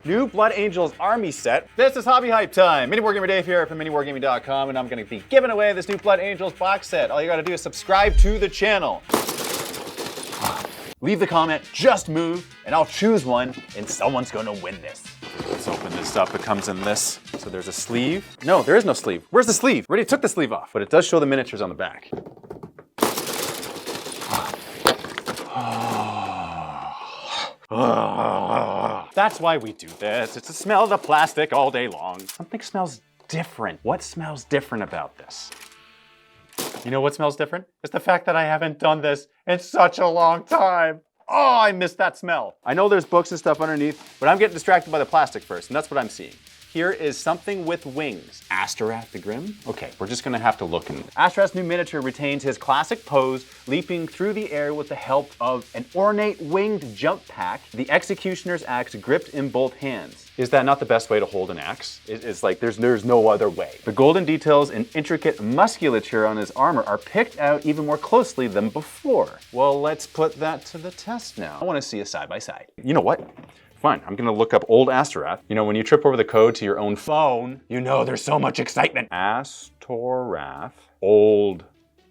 New Blood Angels army set. This is Hobby Hype time. Mini Wargamer Dave here from miniwargaming.com, and I'm going to be giving away this new Blood Angels box set. All you got to do is subscribe to the channel. Leave the comment, just move, and I'll choose one, and someone's going to win this. Let's open this up. It comes in this. So there's a sleeve. No, there is no sleeve. Where's the sleeve? Already took the sleeve off, but it does show the miniatures on the back. That's why we do this. It's to smell the plastic all day long. Something smells different. What smells different about this? You know what smells different? It's the fact that I haven't done this in such a long time. Oh, I miss that smell. I know there's books and stuff underneath, but I'm getting distracted by the plastic first, and that's what I'm seeing. Here is something with wings. Astorath the Grim? Okay, we're just gonna have to look in. Astorath's new miniature retains his classic pose, leaping through the air with the help of an ornate winged jump pack, the Executioner's axe gripped in both hands. Is that not the best way to hold an axe? It's like there's no other way. The golden details and intricate musculature on his armor are picked out even more closely than before. Well, let's put that to the test now. I wanna see a side by side. You know what? Fine, I'm gonna look up old Astorath. You know, when you trip over the code to your own phone, you know there's so much excitement. Astorath, old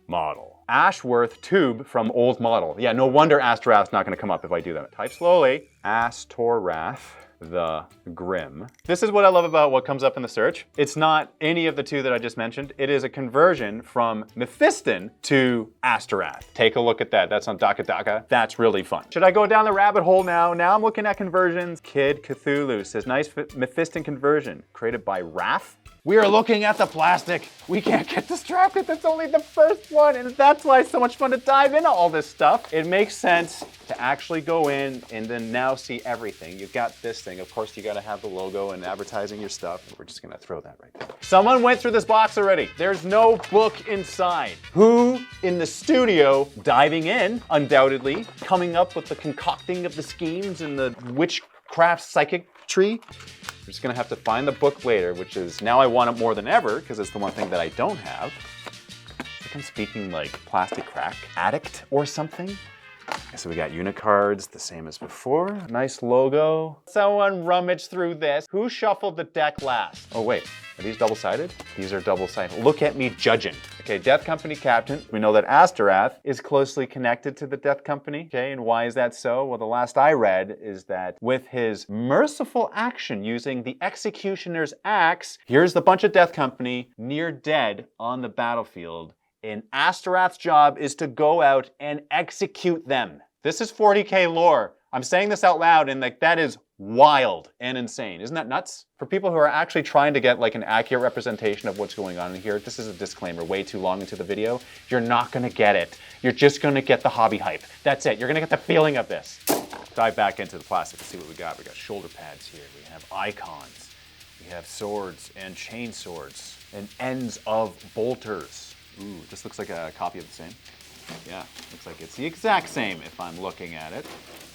model. Ashworth tube from old model. Yeah, no wonder Astorath's not gonna come up if I do that. Type slowly. Astorath the Grim. This is what I love about what comes up in the search. It's not any of the two that I just mentioned. It is a conversion from Mephiston to Astorath. Take a look at that. That's on Daka. That's really fun. Should I go down the rabbit hole now? Now I'm looking at conversions. Kid Cthulhu says, nice Mephiston conversion created by Wrath. We are looking at the plastic. We can't get distracted. That's only the first one. And that's why it's so much fun to dive into all this stuff. It makes sense to actually go in and then now see everything. You've got this thing. Of course, you got to have the logo and advertising your stuff. We're just going to throw that right there. Someone went through this box already. There's no book inside. Who in the studio diving in, undoubtedly, coming up with the concocting of the schemes and the witchcraft psychic tree? We're just gonna have to find the book later, which is, now I want it more than ever, because it's the one thing that I don't have. I think I'm speaking like plastic crack addict or something. So we got unicards, the same as before. Nice logo. Someone rummaged through this. Who shuffled the deck last? Oh wait, are these double-sided? These are double-sided. Look at me judging. Okay, Death Company Captain. We know that Astorath is closely connected to the Death Company. Okay, and why is that so? Well, the last I read is that with his merciful action using the Executioner's axe, here's the bunch of Death Company near dead on the battlefield. And Astorath's job is to go out and execute them. This is 40K lore. I'm saying this out loud and like that is wild and insane. Isn't that nuts? For people who are actually trying to get like an accurate representation of what's going on in here, this is a disclaimer way too long into the video. You're not gonna get it. You're just gonna get the hobby hype. That's it. You're gonna get the feeling of this. Dive back into the plastic and see what we got. We got shoulder pads here. We have icons. We have swords and chain swords and ends of bolters. Ooh, this looks like a copy of the same. Yeah, looks like it's the exact same if I'm looking at it.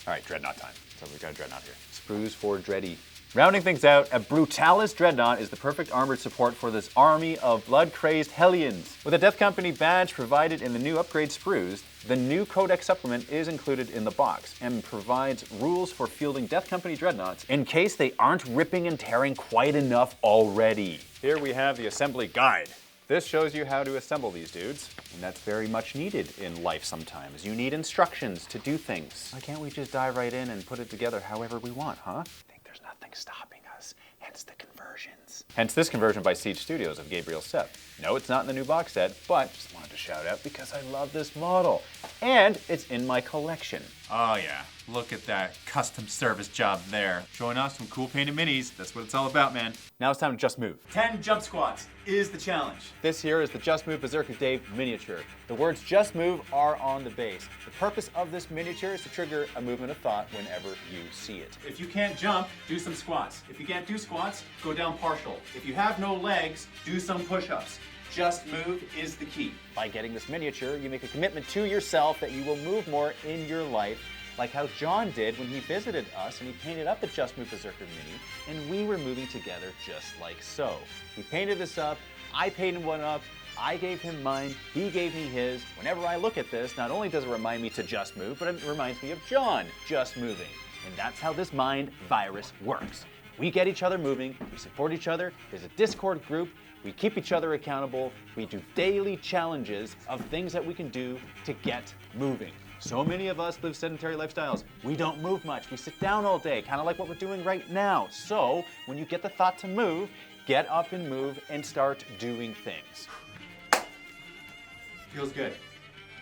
All right, Dreadnought time. So we got a Dreadnought here. Sprues for Dready. Rounding things out, a Brutalis Dreadnought is the perfect armored support for this army of blood-crazed Hellions. With a Death Company badge provided in the new upgrade sprues, the new Codex supplement is included in the box and provides rules for fielding Death Company Dreadnoughts in case they aren't ripping and tearing quite enough already. Here we have the assembly guide. This shows you how to assemble these dudes, and that's very much needed in life sometimes. You need instructions to do things. Why can't we just dive right in and put it together however we want, huh? I think there's nothing stopping us, hence the conversions. Hence this conversion by Siege Studios of Gabriel Seth. No, it's not in the new box set, but just wanted to shout out because I love this model. And it's in my collection. Oh yeah, look at that custom service job there. Showing off some cool painted minis. That's what it's all about, man. Now it's time to just move. 10 jump squats is the challenge. This here is the Just Move Berserker Dave miniature. The words just move are on the base. The purpose of this miniature is to trigger a movement of thought whenever you see it. If you can't jump, do some squats. If you can't do squats, go down partial. If you have no legs, do some push-ups. Just move is the key. By getting this miniature, you make a commitment to yourself that you will move more in your life, like how John did when he visited us and he painted up the Just Move Berserker Mini, and we were moving together just like so. He painted this up, I painted one up, I gave him mine, he gave me his. Whenever I look at this, not only does it remind me to just move, but it reminds me of John just moving. And that's how this mind virus works. We get each other moving, we support each other, there's a Discord group, we keep each other accountable, we do daily challenges of things that we can do to get moving. So many of us live sedentary lifestyles. We don't move much, we sit down all day, kind of like what we're doing right now. So when you get the thought to move, get up and move and start doing things. Feels good.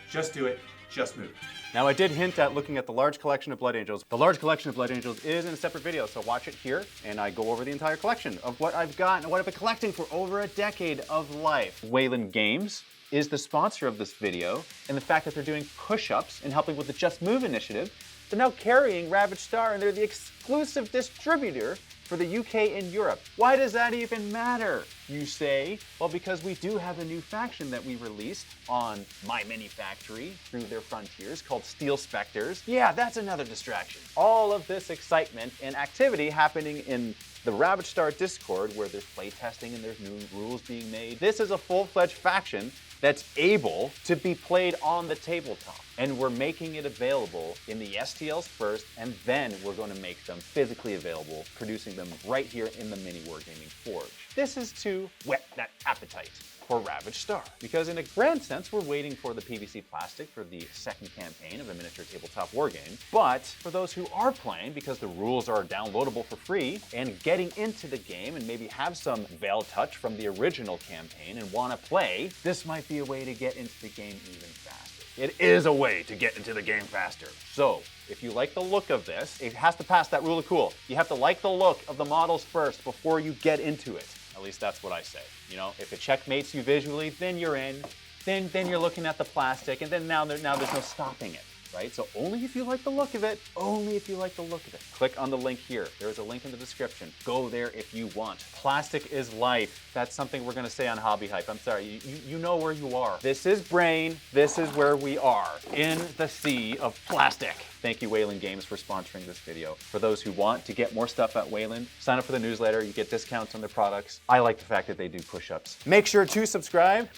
Just do it, just move. Now I did hint at looking at the large collection of Blood Angels. The large collection of Blood Angels is in a separate video, so watch it here, and I go over the entire collection of what I've got and what I've been collecting for over a decade of life. Wayland Games is the sponsor of this video, and the fact that they're doing push-ups and helping with the Just Move initiative, they're now carrying Ravaged Star, and they're the exclusive distributor for the UK and Europe. Why does that even matter, you say? Well, because we do have a new faction that we released on My Mini Factory through their frontiers called Steel Specters. Yeah, that's another distraction. All of this excitement and activity happening in the Ravaged Star Discord, where there's playtesting and there's new rules being made. This is a full-fledged faction that's able to be played on the tabletop. And we're making it available in the STLs first, and then we're going to make them physically available, producing them right here in the Mini Wargaming Forge. This is to whet that appetite for Ravaged Star. Because in a grand sense, we're waiting for the PVC plastic for the second campaign of a miniature tabletop wargame. But for those who are playing, because the rules are downloadable for free, and getting into the game and maybe have some Veil Touch from the original campaign and want to play, this might be a way to get into the game even faster. It is a way to get into the game faster. So, if you like the look of this, it has to pass that rule of cool. You have to like the look of the models first before you get into it. At least that's what I say. You know, if it checkmates you visually, then you're in. Then you're looking at the plastic, and then now there's no stopping it, right? So only if you like the look of it, only if you like the look of it. Click on the link here. There's a link in the description. Go there if you want. Plastic is life. That's something we're gonna say on Hobby Hype. I'm sorry, you know where you are. This is Brain, this is where we are, in the sea of plastic. Thank you, Wayland Games, for sponsoring this video. For those who want to get more stuff at Wayland, sign up for the newsletter. You get discounts on their products. I like the fact that they do push-ups. Make sure to subscribe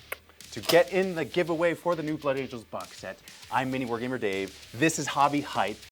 to get in the giveaway for the new Blood Angels box set. I'm Mini Wargamer Dave. This is Hobby Hype.